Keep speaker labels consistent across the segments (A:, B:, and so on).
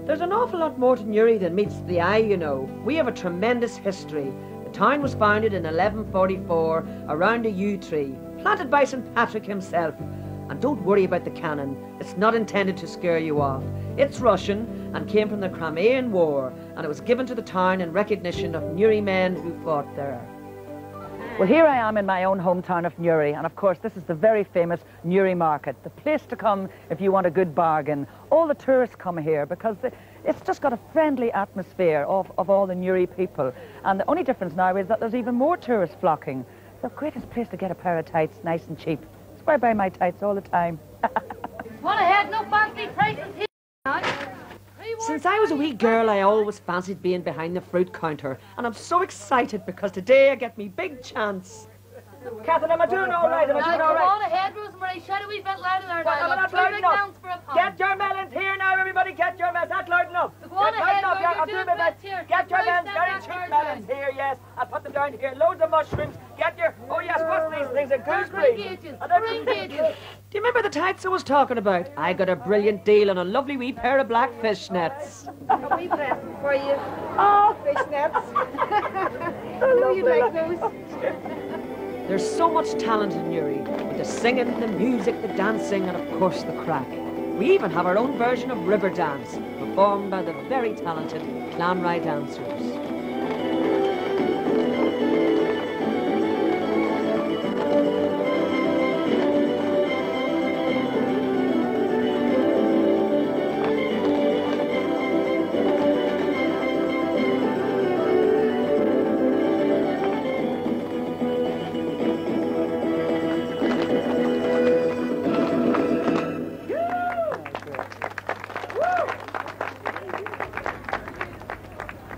A: There's an awful lot more to Newry than meets the eye, you know. We have a tremendous history. The town was founded in 1144 around a yew tree, planted by St. Patrick himself. And don't worry about the cannon. It's not intended to scare you off. It's Russian and came from the Crimean War, and it was given to the town in recognition of Newry men who fought there.
B: Well, here I am in my own hometown of Newry, and of course this is the very famous Newry Market, the place to come if you want a good bargain. All the tourists come here because it's just got a friendly atmosphere of all the Newry people. And the only difference now is that there's even more tourists flocking. The greatest place to get a pair of tights, nice and cheap. That's where I buy my tights all the time.
C: What ahead, no fancy prices here.
A: Since I was a wee girl, I always fancied being behind the fruit counter, and I'm so excited because today I get me big chance. Catherine, am I doing all right? Am I doing all right?
C: Go on ahead, Rosemary. Shout a wee bit louder there.
A: Am I not loud enough? Get your melons here now, everybody. Get your melons. That's loud enough.
C: Go on ahead,
A: I'll do my best. Get your melons, very cheap melons here, yes. I'll put them down here. Loads of mushrooms. Get your, oh yes, what's these things? A gooseberry. Do you remember the tights I was talking about? I got a brilliant deal on a lovely wee pair of black fishnets.
D: A wee present for you. Oh, fishnets. I know you like those.
A: There's so much talent in Newry, with the singing, the music, the dancing, and of course the crack. We even have our own version of river dance, performed by the very talented Clanry dancers.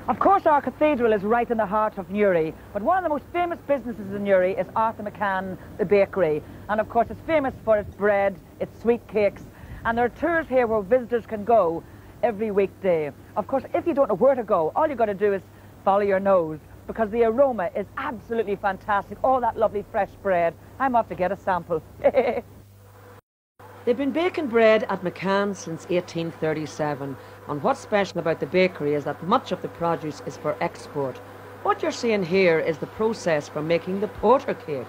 B: Of course, our cathedral is right in the heart of Newry, but one of the most famous businesses in Newry is Arthur McCann, the bakery. And of course, it's famous for its bread, its sweet cakes, and there are tours here where visitors can go every weekday. Of course, if you don't know where to go, all you've got to do is follow your nose, because the aroma is absolutely fantastic. All that lovely fresh bread. I'm off to get a sample.
A: They've been baking bread at McCann since 1837, and what's special about the bakery is that much of the produce is for export. What you're seeing here is the process for making the porter cake.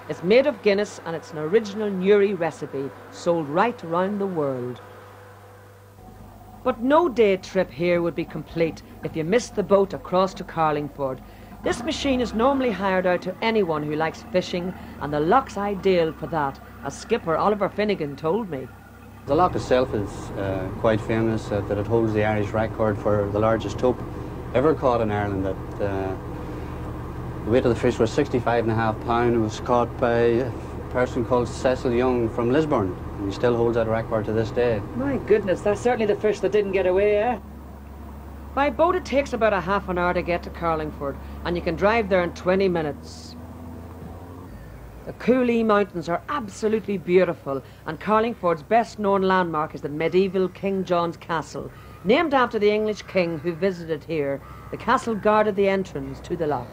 A: It's made of Guinness and it's an original Newry recipe, sold right around the world. But no day trip here would be complete if you missed the boat across to Carlingford. This machine is normally hired out to anyone who likes fishing, and the lock's ideal for that, as skipper Oliver Finnegan told me.
E: The lock itself is quite famous, that it holds the Irish record for the largest tope ever caught in Ireland. That the weight of the fish was 65.5 pounds. It was caught by a person called Cecil Young from Lisburn, and he still holds that record to this day.
A: My goodness, that's certainly the fish that didn't get away, eh? By boat it takes about a half an hour to get to Carlingford, and you can drive there in 20 minutes. The Cooley Mountains are absolutely beautiful, and Carlingford's best-known landmark is the medieval King John's Castle. Named after the English king who visited here, the castle guarded the entrance to the loch.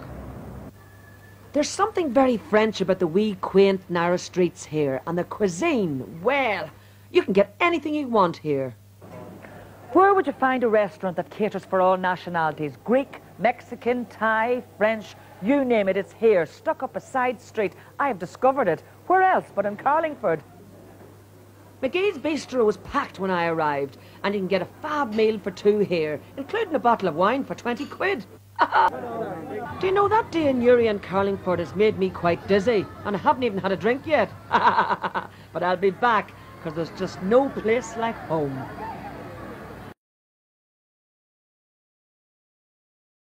A: There's something very French about the wee, quaint, narrow streets here, and the cuisine, well, you can get anything you want here.
B: Where would you find a restaurant that caters for all nationalities? Greek, Mexican, Thai, French, you name it, it's here, stuck up a side street. I've discovered it. Where else but in Carlingford?
A: McGee's Bistro was packed when I arrived, and you can get a fab meal for two here, including a bottle of wine for 20 quid. Do you know that day in Newry and Carlingford has made me quite dizzy, and I haven't even had a drink yet. But I'll be back, because there's just no place like home.